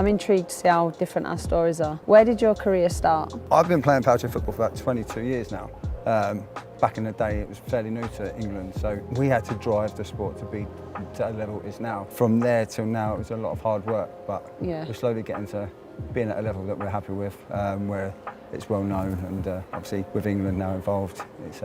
intrigued to see how different our stories are. Where did your career start? I've been playing pouch football for about 22 years now. Back in the day, it was fairly new to England, so we had to drive the sport to be to the level it is now. From there till now, it was a lot of hard work, but we're slowly getting to being at a level that we're happy with, where it's well known, and obviously with England now involved, it's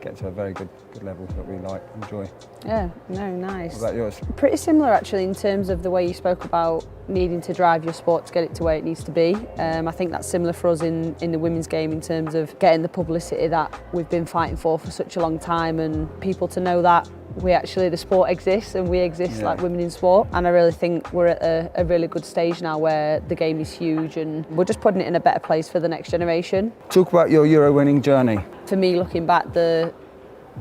getting to a very good level that we like, enjoy. Yeah, no, nice. What about yours? Pretty similar actually in terms of the way you spoke about needing to drive your sport to get it to where it needs to be. I think that's similar for us in the women's game in terms of getting the publicity that we've been fighting for such a long time, and people to know that the sport exists and we exist like women in sport. And I really think we're at a really good stage now where the game is huge and we're just putting it in a better place for the next generation. Talk about your Euro winning journey. For me, looking back, the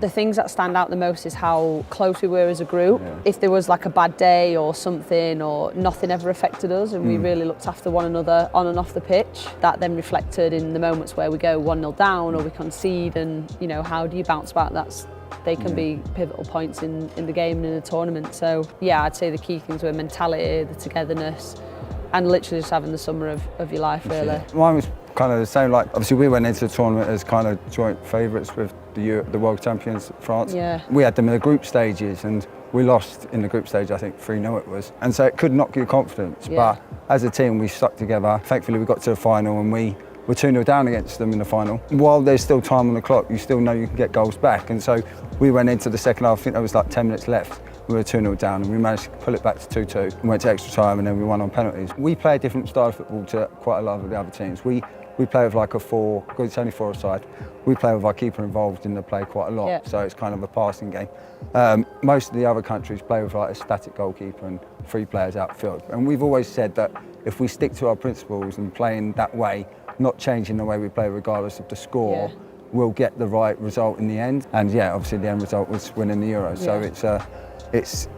things that stand out the most is how close we were as a group. If there was like a bad day or something, or nothing ever affected us, and we really looked after one another on and off the pitch, that then reflected in the moments where we go 1-0 down or we concede, and you know, how do you bounce back? They can be pivotal points in the game and in a tournament. So yeah, I'd say the key things were mentality, the togetherness, and literally just having the summer of your life, really. Mine was kind of the same. Like, obviously we went into the tournament as kind of joint favourites with the world champions, France. We had them in the group stages and we lost in the group stage, I think 3-0 it was. And so it could knock your confidence. But as a team, we stuck together. Thankfully, we got to the final and we were 2-0 down against them in the final. While there's still time on the clock, you still know you can get goals back. And so we went into the second half, I think there was like 10 minutes left. We were 2-0 down and we managed to pull it back to 2-2. We went to extra time and then we won on penalties. We play a different style of football to quite a lot of the other teams. We play with like a 4, because it's only 4-a-side. We play with our keeper involved in the play quite a lot, so it's kind of a passing game. Most of the other countries play with like a static goalkeeper and 3 players outfield. And we've always said that if we stick to our principles and play in that way, not changing the way we play regardless of the score, we'll get the right result in the end. And yeah, obviously the end result was winning the Euro. So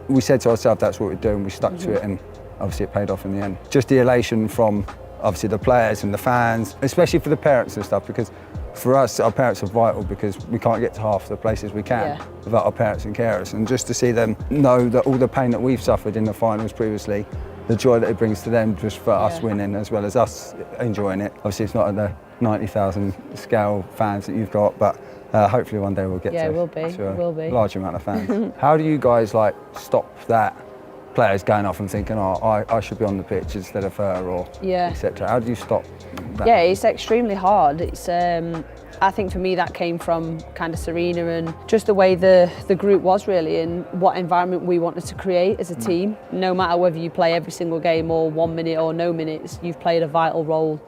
we said to ourselves that's what we'd do, and we stuck to it, and obviously it paid off in the end. Just the elation from obviously the players and the fans, especially for the parents and stuff, because for us, our parents are vital, because we can't get to half the places we can without our parents and carers. And just to see them know that all the pain that we've suffered in the finals previously, the joy that it brings to them just for us winning as well as us enjoying it. Obviously it's not at the 90,000 scale fans that you've got, but hopefully one day we'll get to a large amount of fans. How do you guys like stop that? Players going off and thinking, oh, I should be on the pitch instead of her, or etc. How do you stop that? Yeah, it's extremely hard. It's I think for me that came from kind of Serena and just the way the group was really, and what environment we wanted to create as a team. No matter whether you play every single game or 1 minute or no minutes, you've played a vital role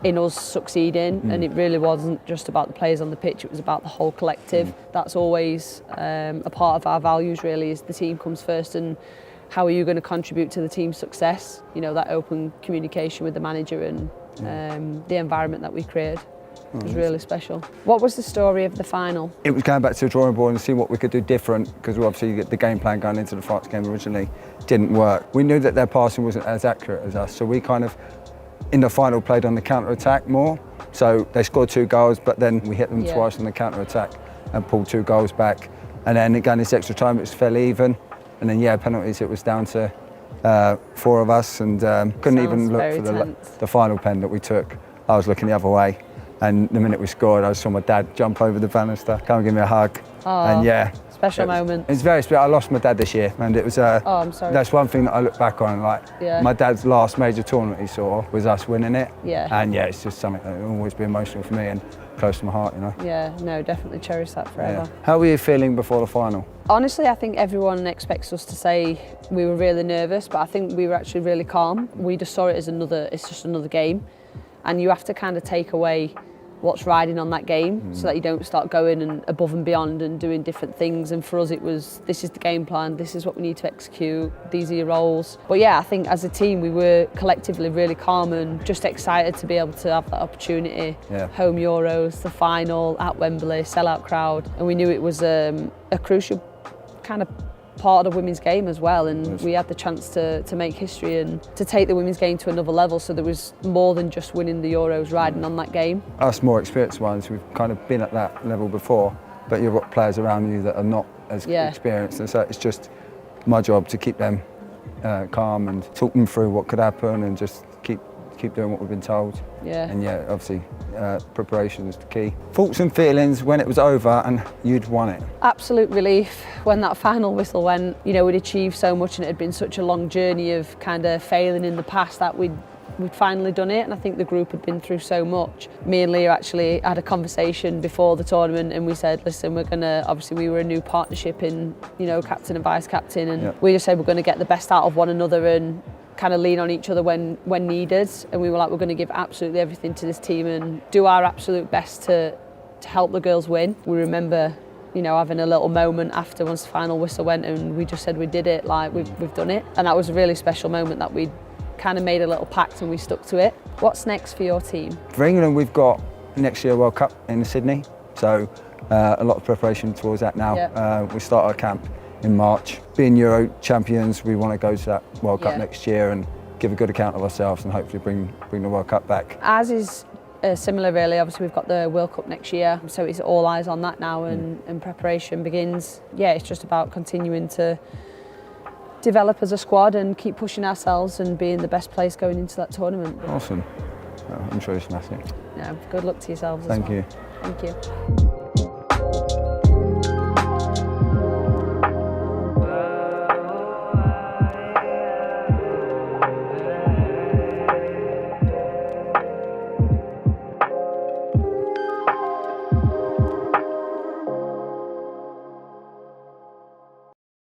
in us succeeding, and it really wasn't just about the players on the pitch, it was about the whole collective. That's always a part of our values really, is the team comes first, and how are you going to contribute to the team's success? You know, that open communication with the manager and the environment that we created was really special. What was the story of the final? It was going back to the drawing board and see what we could do different, because obviously the game plan going into the France game originally didn't work. We knew that their passing wasn't as accurate as us, so we kind of, in the final, played on the counter-attack more. So they scored 2 goals, but then we hit them twice on the counter-attack and pulled 2 goals back. And then again, this extra time, it was fairly even. And then, penalties, it was down to 4 of us, and couldn't even look for the final pen that we took. I was looking the other way, and the minute we scored, I saw my dad jump over the banister, come and give me a hug. And special moment. It's very special. I lost my dad this year, and it was. I'm sorry. That's one thing that I look back on. Like my dad's last major tournament he saw was us winning it. And it's just something that will always be emotional for me and close to my heart, you know. Yeah, no, definitely cherish that forever. How were you feeling before the final? Honestly, I think everyone expects us to say we were really nervous, but I think we were actually really calm. We just saw it as it's just another game, and you have to kind of take away what's riding on that game so that you don't start going and above and beyond and doing different things. And for us it was, this is the game plan, this is what we need to execute, these are your roles. But yeah, I think as a team we were collectively really calm and just excited to be able to have that opportunity. Home Euros, the final at Wembley, sellout crowd, and we knew it was a crucial kind of part of the women's game as well, and we had the chance to make history and to take the women's game to another level, so there was more than just winning the Euros riding on that game. Us more experienced ones, we've kind of been at that level before, but you've got players around you that are not as experienced, and so it's just my job to keep them calm and talk them through what could happen and just keep doing what we've been told. Yeah. And yeah, obviously preparation is the key. Thoughts and feelings when it was over and you'd won it? Absolute relief when that final whistle went. You know, we'd achieved so much and it had been such a long journey of kind of failing in the past that we'd finally done it, and I think the group had been through so much. Me and Leo actually had a conversation before the tournament and we said, listen, we're gonna, obviously we were a new partnership in, you know, captain and vice captain, and we just said we're gonna get the best out of one another and kind of lean on each other when needed, and we were like, we're going to give absolutely everything to this team and do our absolute best to help the girls win. We remember, you know, having a little moment after once the final whistle went and we just said we did it, like we've done it, and that was a really special moment that we kind of made a little pact and we stuck to it. What's next for your team? For England, we've got next year World Cup in Sydney, so a lot of preparation towards that now. We start our camp in March. Being Euro champions, we want to go to that World Cup next year and give a good account of ourselves and hopefully bring the World Cup back. Ours is similar really. Obviously we've got the World Cup next year, so it's all eyes on that now, and preparation begins. Yeah, it's just about continuing to develop as a squad and keep pushing ourselves and being the best place going into that tournament. Awesome. I'm sure you smash it. Yeah, good luck to yourselves as well. Thank you. Thank you.